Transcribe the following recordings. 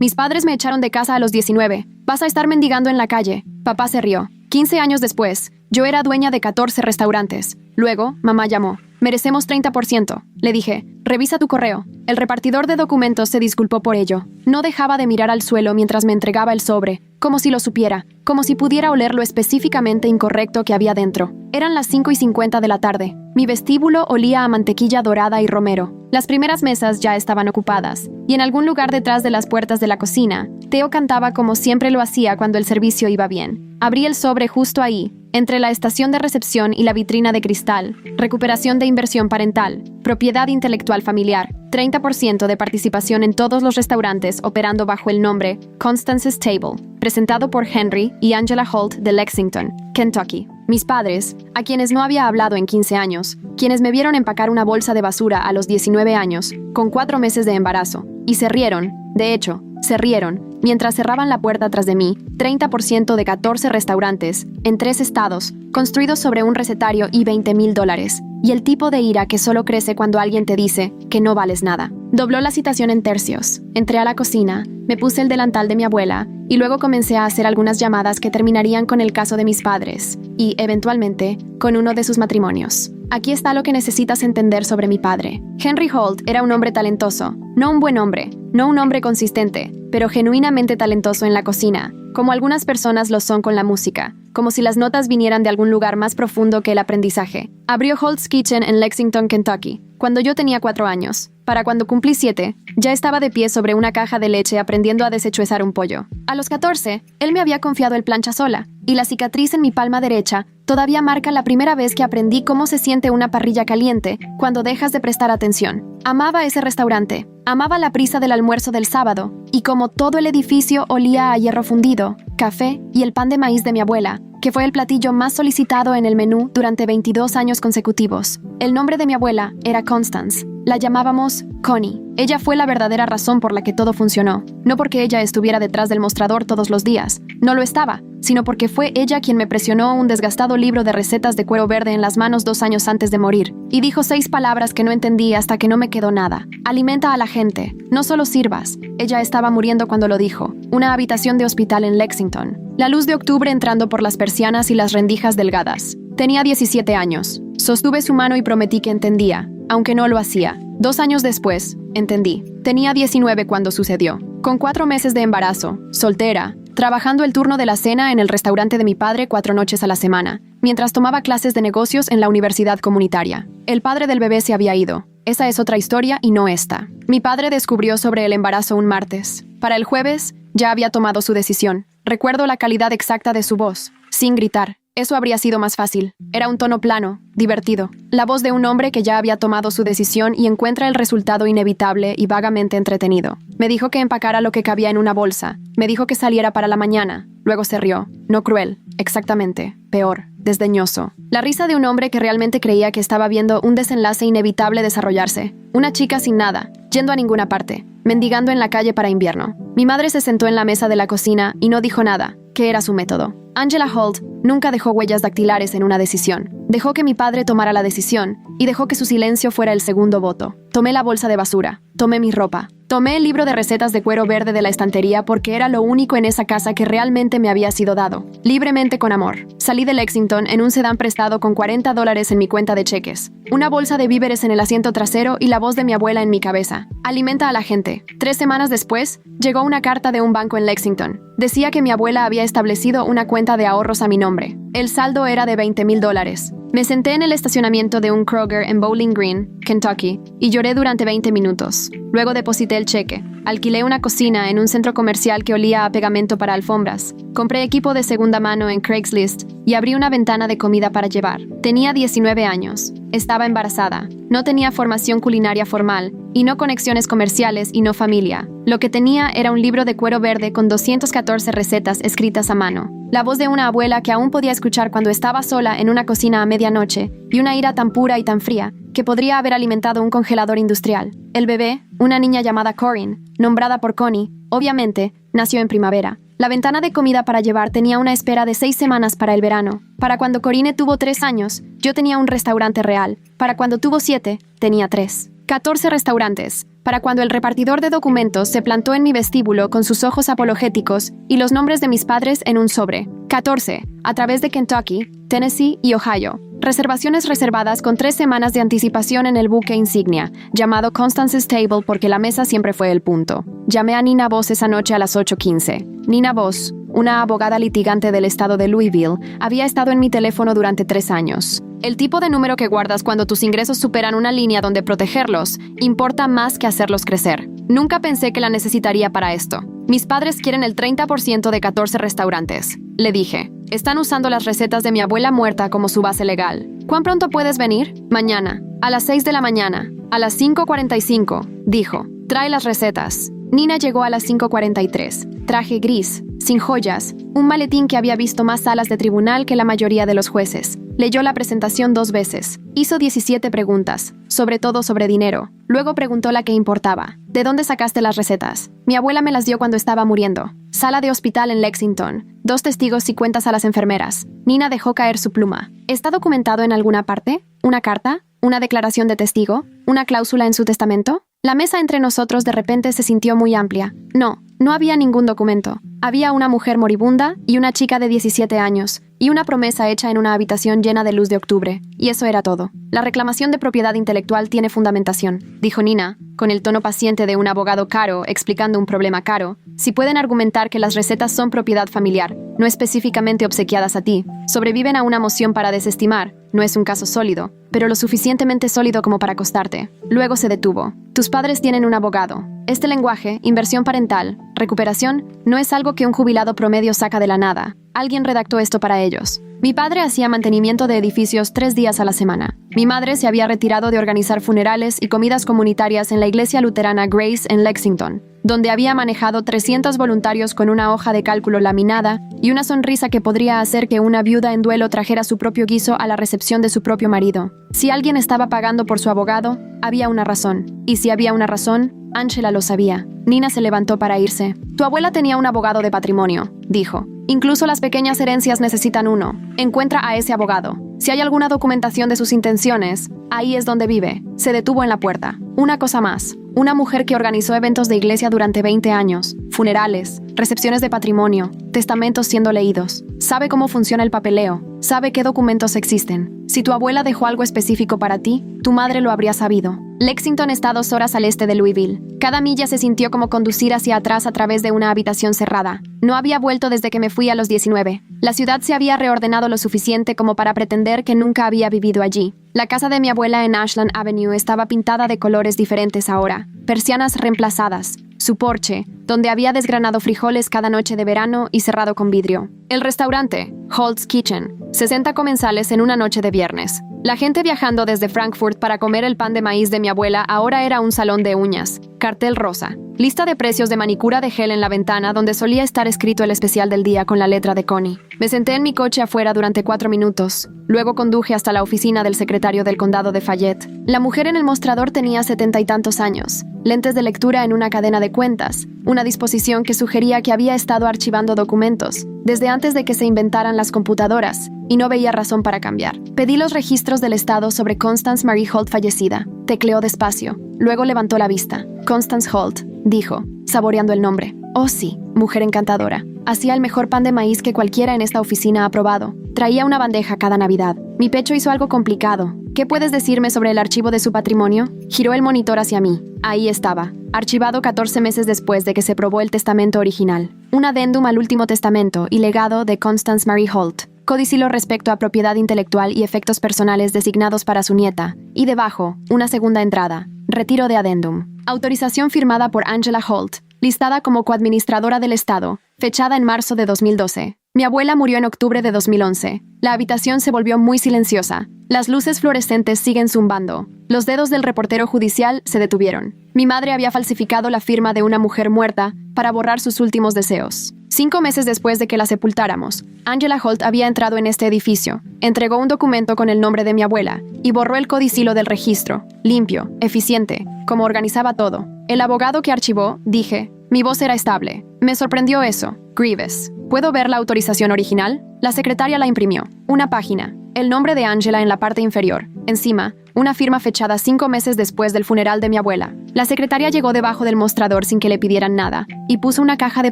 Mis padres me echaron de casa a los 19. Vas a estar mendigando en la calle. Papá se rió. 15 años después, yo era dueña de 14 restaurantes. Luego, mamá llamó. Merecemos 30%. Le dije, revisa tu correo. El repartidor de documentos se disculpó por ello. No dejaba de mirar al suelo mientras me entregaba el sobre, como si lo supiera, como si pudiera oler lo específicamente incorrecto que había dentro. Eran las 5:50 de la tarde. Mi vestíbulo olía a mantequilla dorada y romero. Las primeras mesas ya estaban ocupadas, y en algún lugar detrás de las puertas de la cocina, Theo cantaba como siempre lo hacía cuando el servicio iba bien. Abrí el sobre justo ahí, entre la estación de recepción y la vitrina de cristal. Recuperación de inversión parental, propiedad intelectual familiar, 30% de participación en todos los restaurantes operando bajo el nombre Constance's Table, presentado por Henry y Angela Holt de Lexington, Kentucky. Mis padres, a quienes no había hablado en 15 años, quienes me vieron empacar una bolsa de basura a los 19 años, con 4 meses de embarazo, y se rieron, de hecho, se rieron, mientras cerraban la puerta tras de mí, 30% de 14 restaurantes, en 3 estados, construidos sobre un recetario y $20,000, y el tipo de ira que solo crece cuando alguien te dice que no vales nada. Dobló la citación en tercios. Entré a la cocina, me puse el delantal de mi abuela, y luego comencé a hacer algunas llamadas que terminarían con el caso de mis padres, y, eventualmente, con uno de sus matrimonios. Aquí está lo que necesitas entender sobre mi padre. Henry Holt era un hombre talentoso, no un buen hombre, no un hombre consistente, pero genuinamente talentoso en la cocina, como algunas personas lo son con la música, como si las notas vinieran de algún lugar más profundo que el aprendizaje. Abrió Holt's Kitchen en Lexington, Kentucky, cuando yo tenía 4 años. Para cuando cumplí 7, ya estaba de pie sobre una caja de leche aprendiendo a deshechuezar un pollo. A los 14, él me había confiado el planchasola, y la cicatriz en mi palma derecha todavía marca la primera vez que aprendí cómo se siente una parrilla caliente cuando dejas de prestar atención. Amaba ese restaurante, amaba la prisa del almuerzo del sábado, y como todo el edificio olía a hierro fundido, café y el pan de maíz de mi abuela, que fue el platillo más solicitado en el menú durante 22 años consecutivos. El nombre de mi abuela era Constance. La llamábamos Connie. Ella fue la verdadera razón por la que todo funcionó. No porque ella estuviera detrás del mostrador todos los días. No lo estaba, sino porque fue ella quien me presionó un desgastado libro de recetas de cuero verde en las manos 2 años antes de morir. Y dijo 6 palabras que no entendí hasta que no me quedó nada. Alimenta a la gente. No solo sirvas. Ella estaba muriendo cuando lo dijo. Una habitación de hospital en Lexington. La luz de octubre entrando por las persianas y las rendijas delgadas. Tenía 17 años. Sostuve su mano y prometí que entendía, aunque no lo hacía. 2 años después, entendí. Tenía 19 cuando sucedió. Con 4 meses de embarazo, soltera, trabajando el turno de la cena en el restaurante de mi padre 4 noches a la semana, mientras tomaba clases de negocios en la universidad comunitaria. El padre del bebé se había ido. Esa es otra historia y no esta. Mi padre descubrió sobre el embarazo un martes. Para el jueves, ya había tomado su decisión. Recuerdo la calidad exacta de su voz, sin gritar. Eso habría sido más fácil. Era un tono plano, divertido. La voz de un hombre que ya había tomado su decisión y encuentra el resultado inevitable y vagamente entretenido. Me dijo que empacara lo que cabía en una bolsa. Me dijo que saliera para la mañana. Luego se rió. No cruel, exactamente. Peor, desdeñoso. La risa de un hombre que realmente creía que estaba viendo un desenlace inevitable desarrollarse. Una chica sin nada, yendo a ninguna parte, mendigando en la calle para invierno. Mi madre se sentó en la mesa de la cocina y no dijo nada, que era su método. Angela Holt nunca dejó huellas dactilares en una decisión. Dejó que mi padre tomara la decisión y dejó que su silencio fuera el segundo voto. Tomé la bolsa de basura, tomé mi ropa, tomé el libro de recetas de cuero verde de la estantería porque era lo único en esa casa que realmente me había sido dado, libremente con amor. Salí de Lexington en un sedán prestado con $40 en mi cuenta de cheques, una bolsa de víveres en el asiento trasero y la voz de mi abuela en mi cabeza. Alimenta a la gente. 3 semanas después, llegó una carta de un banco en Lexington. Decía que mi abuela había establecido una cuenta de ahorros a mi nombre. El saldo era de $20,000. Me senté en el estacionamiento de un Kroger en Bowling Green, Kentucky, y lloré durante 20 minutos. Luego deposité el cheque. Alquilé una cocina en un centro comercial que olía a pegamento para alfombras. Compré equipo de segunda mano en Craigslist y abrí una ventana de comida para llevar. Tenía 19 años. Estaba embarazada. No tenía formación culinaria formal y no conexiones comerciales y no familia. Lo que tenía era un libro de cuero verde con 214 recetas escritas a mano. La voz de una abuela que aún podía escuchar cuando estaba sola en una cocina a medianoche y una ira tan pura y tan fría que podría haber alimentado un congelador industrial. El bebé, una niña llamada Corinne, nombrada por Connie, obviamente, nació en primavera. La ventana de comida para llevar tenía una espera de 6 semanas para el verano. Para cuando Corinne tuvo 3 años, yo tenía un restaurante real. Para cuando tuvo 7, tenía 3. 14 restaurantes, para cuando el repartidor de documentos se plantó en mi vestíbulo con sus ojos apologéticos y los nombres de mis padres en un sobre. 14. A través de Kentucky, Tennessee y Ohio. Reservaciones reservadas con 3 semanas de anticipación en el buque insignia, llamado Constance's Table porque la mesa siempre fue el punto. Llamé a Nina Voss esa noche a las 8:15. Nina Voss, una abogada litigante del estado de Louisville, había estado en mi teléfono durante 3 años. El tipo de número que guardas cuando tus ingresos superan una línea donde protegerlos importa más que hacerlos crecer. Nunca pensé que la necesitaría para esto. Mis padres quieren el 30% de 14 restaurantes. Le dije, están usando las recetas de mi abuela muerta como su base legal. ¿Cuán pronto puedes venir? Mañana. A las 6 de la mañana. A las 5:45, dijo. Trae las recetas. Nina llegó a las 5:43. Traje gris, sin joyas, un maletín que había visto más salas de tribunal que la mayoría de los jueces. Leyó la presentación 2 veces. Hizo 17 preguntas, sobre todo sobre dinero. Luego preguntó la que importaba. ¿De dónde sacaste las recetas? Mi abuela me las dio cuando estaba muriendo. Sala de hospital en Lexington. 2 testigos y cuentas a las enfermeras. Nina dejó caer su pluma. ¿Está documentado en alguna parte? ¿Una carta? ¿Una declaración de testigo? ¿Una cláusula en su testamento? La mesa entre nosotros de repente se sintió muy amplia. No había ningún documento. Había una mujer moribunda y una chica de 17 años, y una promesa hecha en una habitación llena de luz de octubre. Y eso era todo. La reclamación de propiedad intelectual tiene fundamentación, dijo Nina, con el tono paciente de un abogado caro explicando un problema caro. Si pueden argumentar que las recetas son propiedad familiar, no específicamente obsequiadas a ti, sobreviven a una moción para desestimar, no es un caso sólido, pero lo suficientemente sólido como para costarte. Luego se detuvo. Tus padres tienen un abogado. Este lenguaje, inversión parental, recuperación, no es algo que un jubilado promedio saca de la nada. Alguien redactó esto para ellos. Mi padre hacía mantenimiento de edificios 3 días a la semana. Mi madre se había retirado de organizar funerales y comidas comunitarias en la iglesia luterana Grace en Lexington, donde había manejado 300 voluntarios con una hoja de cálculo laminada y una sonrisa que podría hacer que una viuda en duelo trajera su propio guiso a la recepción de su propio marido. Si alguien estaba pagando por su abogado, había una razón. Y si había una razón, Angela lo sabía. Nina se levantó para irse. Tu abuela tenía un abogado de patrimonio, dijo. Incluso las pequeñas herencias necesitan uno. Encuentra a ese abogado. Si hay alguna documentación de sus intenciones, ahí es donde vive. Se detuvo en la puerta. Una cosa más. Una mujer que organizó eventos de iglesia durante 20 años, funerales, recepciones de patrimonio, testamentos siendo leídos. Sabe cómo funciona el papeleo. Sabe qué documentos existen. Si tu abuela dejó algo específico para ti, tu madre lo habría sabido. Lexington está 2 horas al este de Louisville. Cada milla se sintió como conducir hacia atrás a través de una habitación cerrada. No había vuelto desde que me fui a los 19. La ciudad se había reordenado lo suficiente como para pretender que nunca había vivido allí. La casa de mi abuela en Ashland Avenue estaba pintada de colores diferentes ahora. Persianas reemplazadas. Su porche, donde había desgranado frijoles cada noche de verano y cerrado con vidrio. El restaurante, Holt's Kitchen, 60 comensales en una noche de viernes. La gente viajando desde Frankfurt para comer el pan de maíz de mi abuela ahora era un salón de uñas. Cartel rosa. Lista de precios de manicura de gel en la ventana donde solía estar escrito el especial del día con la letra de Connie. Me senté en mi coche afuera durante 4 minutos. Luego conduje hasta la oficina del secretario del condado de Fayette. La mujer en el mostrador tenía 70 y tantos años. Lentes de lectura en una cadena de cuentas. Una disposición que sugería que había estado archivando documentos desde antes de que se inventaran las computadoras, y no veía razón para cambiar. Pedí los registros del estado sobre Constance Marie Holt fallecida. Tecleó despacio. Luego levantó la vista. Constance Holt, dijo, saboreando el nombre. Oh sí, mujer encantadora. Hacía el mejor pan de maíz que cualquiera en esta oficina ha probado. Traía una bandeja cada Navidad. Mi pecho hizo algo complicado. ¿Qué puedes decirme sobre el archivo de su patrimonio? Giró el monitor hacia mí. Ahí estaba, archivado 14 meses después de que se probó el testamento original. Un adendum al último testamento y legado de Constance Marie Holt. Codicilo respecto a propiedad intelectual y efectos personales designados para su nieta. Y debajo, una segunda entrada. Retiro de adendum. Autorización firmada por Angela Holt, listada como coadministradora del Estado, fechada en marzo de 2012. Mi abuela murió en octubre de 2011. La habitación se volvió muy silenciosa. Las luces fluorescentes siguen zumbando. Los dedos del reportero judicial se detuvieron. Mi madre había falsificado la firma de una mujer muerta para borrar sus últimos deseos. 5 meses después de que la sepultáramos, Angela Holt había entrado en este edificio, entregó un documento con el nombre de mi abuela y borró el codicilo del registro. Limpio, eficiente, como organizaba todo. El abogado que archivó, dije, mi voz era estable. Me sorprendió eso. Grievous. ¿Puedo ver la autorización original? La secretaria la imprimió. Una página. El nombre de Angela en la parte inferior. Encima, una firma fechada 5 meses después del funeral de mi abuela. La secretaria llegó debajo del mostrador sin que le pidieran nada y puso una caja de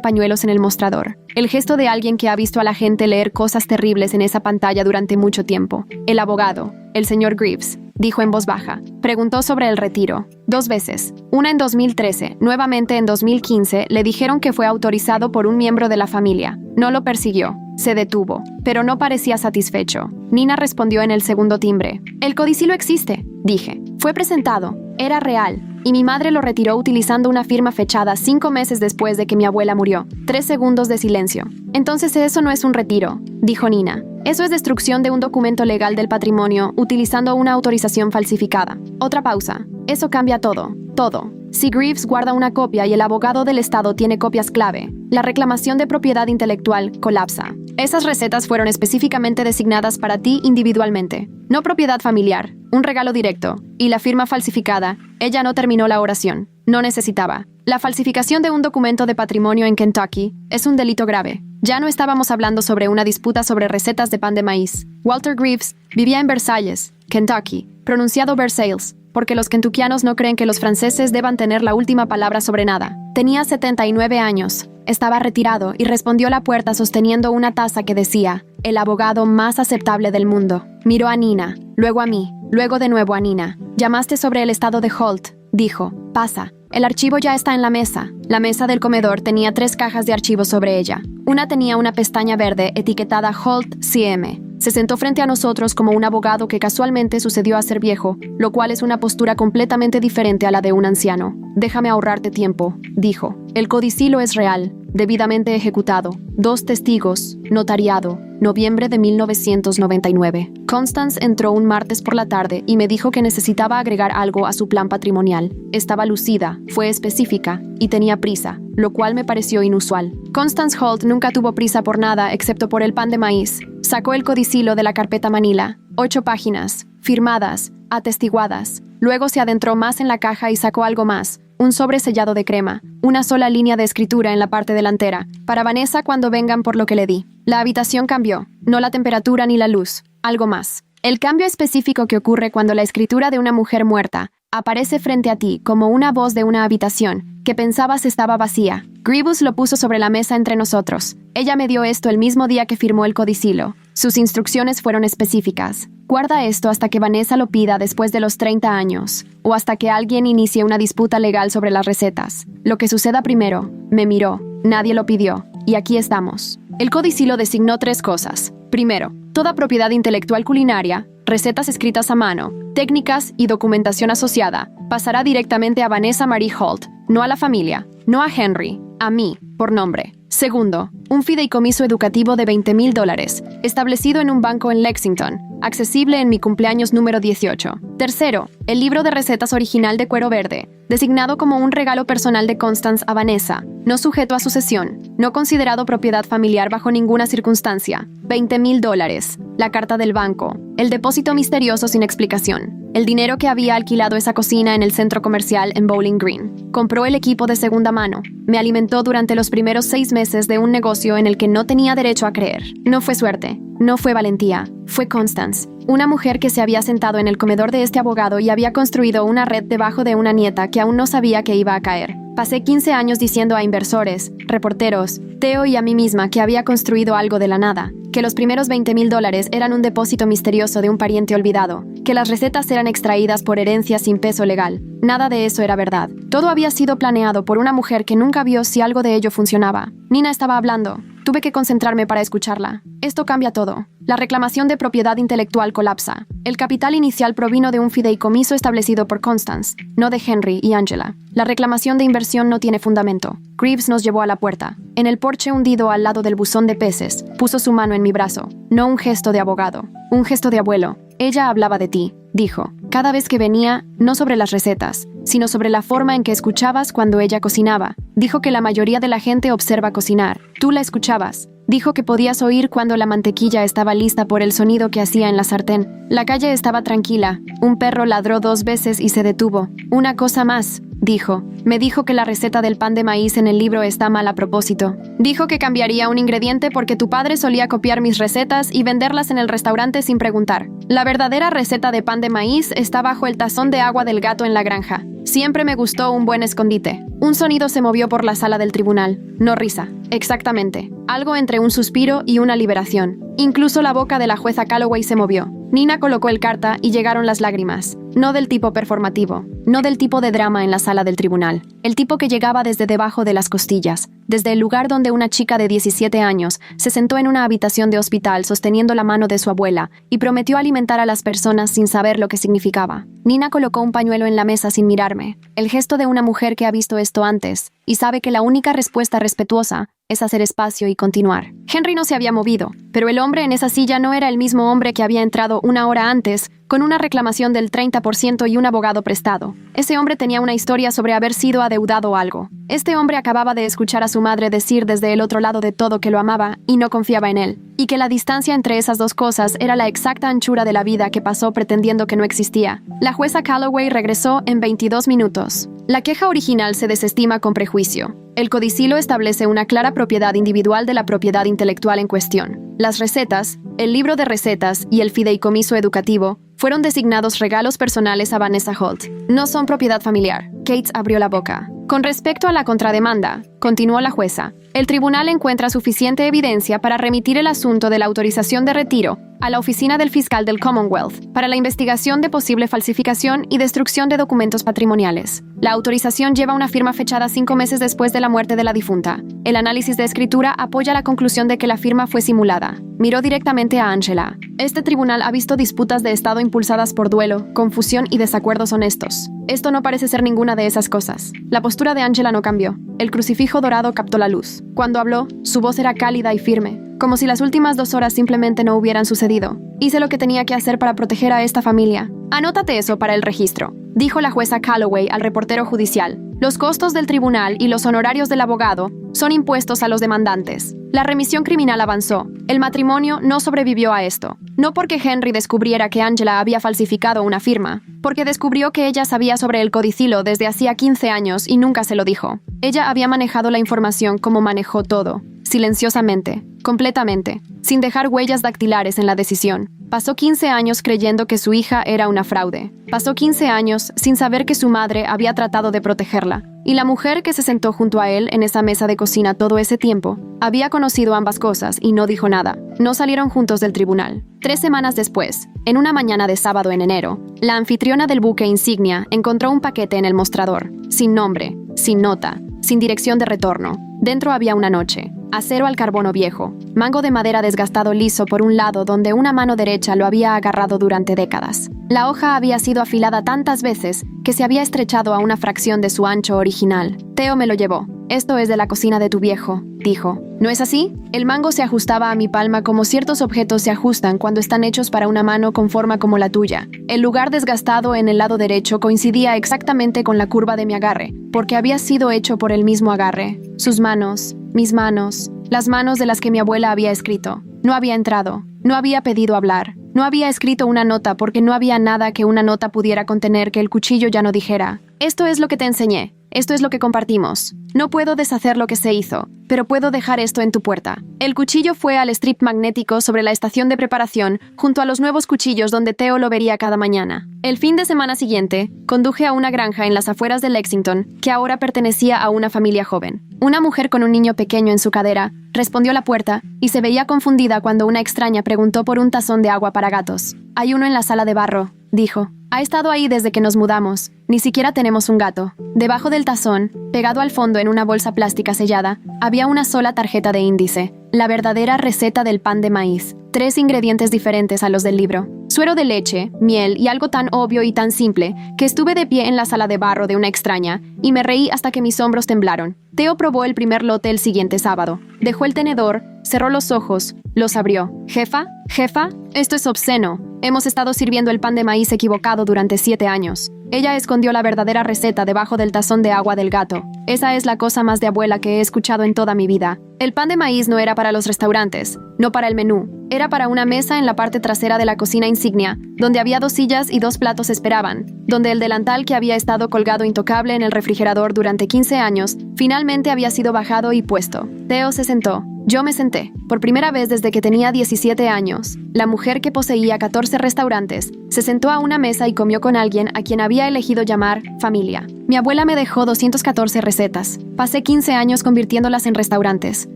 pañuelos en el mostrador. El gesto de alguien que ha visto a la gente leer cosas terribles en esa pantalla durante mucho tiempo. El abogado, el señor Greaves, dijo en voz baja. Preguntó sobre el retiro. 2 veces. Una en 2013, nuevamente en 2015, le dijeron que fue autorizado por un miembro de la familia. No lo persiguió. Se detuvo, pero no parecía satisfecho. Nina respondió en el segundo timbre. El codicilo existe, dije. Fue presentado. Era real. Y mi madre lo retiró utilizando una firma fechada 5 meses después de que mi abuela murió. 3 segundos de silencio. Entonces eso no es un retiro, dijo Nina. Eso es destrucción de un documento legal del patrimonio utilizando una autorización falsificada. Otra pausa. Eso cambia todo. Todo. Si Greaves guarda una copia y el abogado del Estado tiene copias clave, la reclamación de propiedad intelectual colapsa. Esas recetas fueron específicamente designadas para ti individualmente, no propiedad familiar, un regalo directo, y la firma falsificada. Ella no terminó la oración. No necesitaba. La falsificación de un documento de patrimonio en Kentucky es un delito grave. Ya no estábamos hablando sobre una disputa sobre recetas de pan de maíz. Walter Greaves vivía en Versalles, Kentucky, pronunciado Versailles, porque los kentuckianos no creen que los franceses deban tener la última palabra sobre nada. Tenía 79 años, estaba retirado y respondió a la puerta sosteniendo una taza que decía, el abogado más aceptable del mundo. Miró a Nina, luego a mí, luego de nuevo a Nina. Llamaste sobre el estado de Holt, dijo. Pasa. El archivo ya está en la mesa. La mesa del comedor tenía 3 cajas de archivos sobre ella. Una tenía una pestaña verde etiquetada Holt CM. Se sentó frente a nosotros como un abogado que casualmente sucedió a ser viejo, lo cual es una postura completamente diferente a la de un anciano. Déjame ahorrarte tiempo, dijo. El codicilo es real, debidamente ejecutado. 2 testigos, notariado, noviembre de 1999. Constance entró un martes por la tarde y me dijo que necesitaba agregar algo a su plan patrimonial. Estaba lucida, fue específica y tenía prisa, lo cual me pareció inusual. Constance Holt nunca tuvo prisa por nada excepto por el pan de maíz. Sacó el codicilo de la carpeta Manila. 8 páginas, firmadas, atestiguadas. Luego se adentró más en la caja y sacó algo más. Un sobre sellado de crema, una sola línea de escritura en la parte delantera, para Vanessa cuando vengan por lo que le di. La habitación cambió, no la temperatura ni la luz, algo más. El cambio específico que ocurre cuando la escritura de una mujer muerta aparece frente a ti como una voz de una habitación que pensabas estaba vacía. Greaves lo puso sobre la mesa entre nosotros. Ella me dio esto el mismo día que firmó el codicilo. Sus instrucciones fueron específicas. Guarda esto hasta que Vanessa lo pida después de los 30 años, o hasta que alguien inicie una disputa legal sobre las recetas. Lo que suceda primero. Me miró. Nadie lo pidió. Y aquí estamos. El codicilo designó 3 cosas. Primero, toda propiedad intelectual culinaria, recetas escritas a mano, técnicas y documentación asociada, pasará directamente a Vanessa Marie Holt, no a la familia, no a Henry, a mí, por nombre. Segundo, un fideicomiso educativo de $20,000, establecido en un banco en Lexington, accesible en mi cumpleaños número 18. Tercero, el libro de recetas original de cuero verde, designado como un regalo personal de Constance a Vanessa, no sujeto a sucesión, no considerado propiedad familiar bajo ninguna circunstancia. $20,000, la carta del banco, el depósito misterioso sin explicación, el dinero que había alquilado esa cocina en el centro comercial en Bowling Green. Compró el equipo de segunda mano. Me alimentó durante los primeros 6 meses de un negocio en el que no tenía derecho a creer. No fue suerte, no fue valentía, fue Constance, una mujer que se había sentado en el comedor de este abogado y había construido una red debajo de una nieta que aún no sabía que iba a caer. Pasé 15 años diciendo a inversores, reporteros, Theo y a mí misma que había construido algo de la nada, que los primeros $20,000 eran un depósito misterioso de un pariente olvidado, que las recetas eran extraídas por herencia sin peso legal. Nada de eso era verdad. Todo había sido planeado por una mujer que nunca vio si algo de ello funcionaba. Nina estaba hablando. Tuve que concentrarme para escucharla. Esto cambia todo. La reclamación de propiedad intelectual colapsa. El capital inicial provino de un fideicomiso establecido por Constance, no de Henry y Angela. La reclamación de inversión no tiene fundamento. Greaves nos llevó a la puerta. En el porche hundido al lado del buzón de peces, puso su mano en mi brazo. No un gesto de abogado, un gesto de abuelo. Ella hablaba de ti, dijo. Cada vez que venía, no sobre las recetas, sino sobre la forma en que escuchabas cuando ella cocinaba. Dijo que la mayoría de la gente observa cocinar. Tú la escuchabas. Dijo que podías oír cuando la mantequilla estaba lista por el sonido que hacía en la sartén. La calle estaba tranquila. Un perro ladró 2 veces y se detuvo. Una cosa más. dijo. Me dijo que la receta del pan de maíz en el libro está mal a propósito. Dijo que cambiaría un ingrediente porque tu padre solía copiar mis recetas y venderlas en el restaurante sin preguntar. La verdadera receta de pan de maíz está bajo el tazón de agua del gato en la granja. Siempre me gustó un buen escondite. Un sonido se movió por la sala del tribunal. No risa. Exactamente. Algo entre un suspiro y una liberación. Incluso la boca de la jueza Calloway se movió. Nina colocó el carta y llegaron las lágrimas. No del tipo performativo, no del tipo de drama en la sala del tribunal. El tipo que llegaba desde debajo de las costillas, desde el lugar donde una chica de 17 años se sentó en una habitación de hospital sosteniendo la mano de su abuela y prometió alimentar a las personas sin saber lo que significaba. Nina colocó un pañuelo en la mesa sin mirarme, el gesto de una mujer que ha visto esto antes y sabe que la única respuesta respetuosa es hacer espacio y continuar. Henry no se había movido, pero el hombre en esa silla no era el mismo hombre que había entrado una hora antes con una reclamación del 30% y un abogado prestado. Ese hombre tenía una historia sobre haber sido adeudado algo. Este hombre acababa de escuchar a su madre decir desde el otro lado de todo que lo amaba y no confiaba en él, y que la distancia entre esas dos cosas era la exacta anchura de la vida que pasó pretendiendo que no existía. La jueza Calloway regresó en 22 minutos. La queja original se desestima con prejuicio. El codicilo establece una clara propiedad individual de la propiedad intelectual en cuestión. Las recetas, el libro de recetas y el fideicomiso educativo fueron designados regalos personales a Vanessa Holt. No son propiedad familiar. Cates abrió la boca. Con respecto a la contrademanda, continuó la jueza, el tribunal encuentra suficiente evidencia para remitir el asunto de la autorización de retiro a la oficina del fiscal del Commonwealth para la investigación de posible falsificación y destrucción de documentos patrimoniales. La autorización lleva una firma fechada 5 meses después de la muerte de la difunta. El análisis de escritura apoya la conclusión de que la firma fue simulada. Miró directamente a Angela. Este tribunal ha visto disputas de estado impulsadas por duelo, confusión y desacuerdos honestos. Esto no parece ser ninguna de esas cosas. La postura de Angela no cambió. El crucifijo dorado captó la luz. Cuando habló, su voz era cálida y firme, como si las últimas 2 horas simplemente no hubieran sucedido. Hice lo que tenía que hacer para proteger a esta familia. Anótate eso para el registro, dijo la jueza Calloway al reportero judicial. Los costos del tribunal y los honorarios del abogado son impuestos a los demandantes. La remisión criminal avanzó. El matrimonio no sobrevivió a esto. No porque Henry descubriera que Angela había falsificado una firma, porque descubrió que ella sabía sobre el codicilo desde hacía 15 años y nunca se lo dijo. Ella había manejado la información como manejó todo, silenciosamente, completamente, sin dejar huellas dactilares en la decisión. Pasó 15 años creyendo que su hija era una fraude. Pasó 15 años sin saber que su madre había tratado de protegerla. Y la mujer que se sentó junto a él en esa mesa de cocina todo ese tiempo había conocido ambas cosas y no dijo nada. No salieron juntos del tribunal. 3 semanas después, en una mañana de sábado en enero, la anfitriona del buque insignia encontró un paquete en el mostrador, sin nombre, sin nota, sin dirección de retorno. Dentro había una noche, acero al carbono viejo, mango de madera desgastado liso por un lado donde una mano derecha lo había agarrado durante décadas. La hoja había sido afilada tantas veces que se había estrechado a una fracción de su ancho original. Theo me lo llevó. Esto es de la cocina de tu viejo, dijo. ¿No es así? El mango se ajustaba a mi palma como ciertos objetos se ajustan cuando están hechos para una mano con forma como la tuya. El lugar desgastado en el lado derecho coincidía exactamente con la curva de mi agarre, porque había sido hecho por el mismo agarre. Sus manos, mis manos, las manos de las que mi abuela había escrito. No había entrado, no había pedido hablar, no había escrito una nota porque no había nada que una nota pudiera contener que el cuchillo ya no dijera. Esto es lo que te enseñé. Esto es lo que compartimos. No puedo deshacer lo que se hizo, pero puedo dejar esto en tu puerta. El cuchillo fue al strip magnético sobre la estación de preparación, junto a los nuevos cuchillos donde Theo lo vería cada mañana. El fin de semana siguiente, conduje a una granja en las afueras de Lexington, que ahora pertenecía a una familia joven. Una mujer con un niño pequeño en su cadera respondió a la puerta y se veía confundida cuando una extraña preguntó por un tazón de agua para gatos. Hay uno en la sala de barro, dijo. Ha estado ahí desde que nos mudamos. Ni siquiera tenemos un gato. Debajo del tazón, pegado al fondo en una bolsa plástica sellada, había una sola tarjeta de índice. La verdadera receta del pan de maíz. 3 ingredientes diferentes a los del libro. Suero de leche, miel y algo tan obvio y tan simple que estuve de pie en la sala de barro de una extraña y me reí hasta que mis hombros temblaron. Theo probó el primer lote el siguiente sábado. Dejó el tenedor, cerró los ojos, los abrió. ¿Jefa? ¿Jefa? Esto es obsceno. Hemos estado sirviendo el pan de maíz equivocado durante 7 años. Ella escondió la verdadera receta debajo del tazón de agua del gato. Esa es la cosa más de abuela que he escuchado en toda mi vida. El pan de maíz no era para los restaurantes, no para el menú. Era para una mesa en la parte trasera de la cocina insignia, donde había 2 sillas y 2 platos esperaban, donde el delantal que había estado colgado intocable en el refrigerador durante 15 años, finalmente había sido bajado y puesto. Theo se sentó. Yo me senté. Por primera vez desde que tenía 17 años, la mujer que poseía 14 restaurantes se sentó a una mesa y comió con alguien a quien había elegido llamar familia. Mi abuela me dejó 214 recetas. Pasé 15 años convirtiéndolas en restaurantes.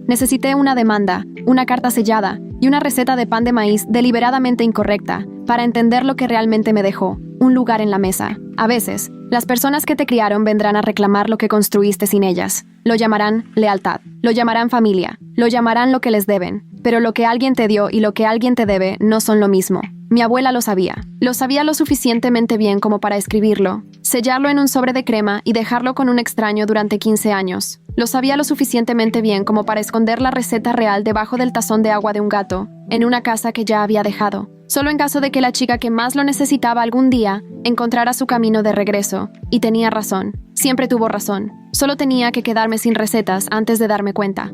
Necesité una demanda, una carta sellada y una receta de pan de maíz deliberadamente incorrecta para entender lo que realmente me dejó, un lugar en la mesa. A veces, las personas que te criaron vendrán a reclamar lo que construiste sin ellas. Lo llamarán lealtad, lo llamarán familia, lo llamarán lo que les deben, pero lo que alguien te dio y lo que alguien te debe no son lo mismo. Mi abuela lo sabía lo suficientemente bien como para escribirlo, sellarlo en un sobre de crema y dejarlo con un extraño durante 15 años. Lo sabía lo suficientemente bien como para esconder la receta real debajo del tazón de agua de un gato, en una casa que ya había dejado, solo en caso de que la chica que más lo necesitaba algún día encontrara su camino de regreso. Y tenía razón, siempre tuvo razón. Solo tenía que quedarme sin recetas antes de darme cuenta.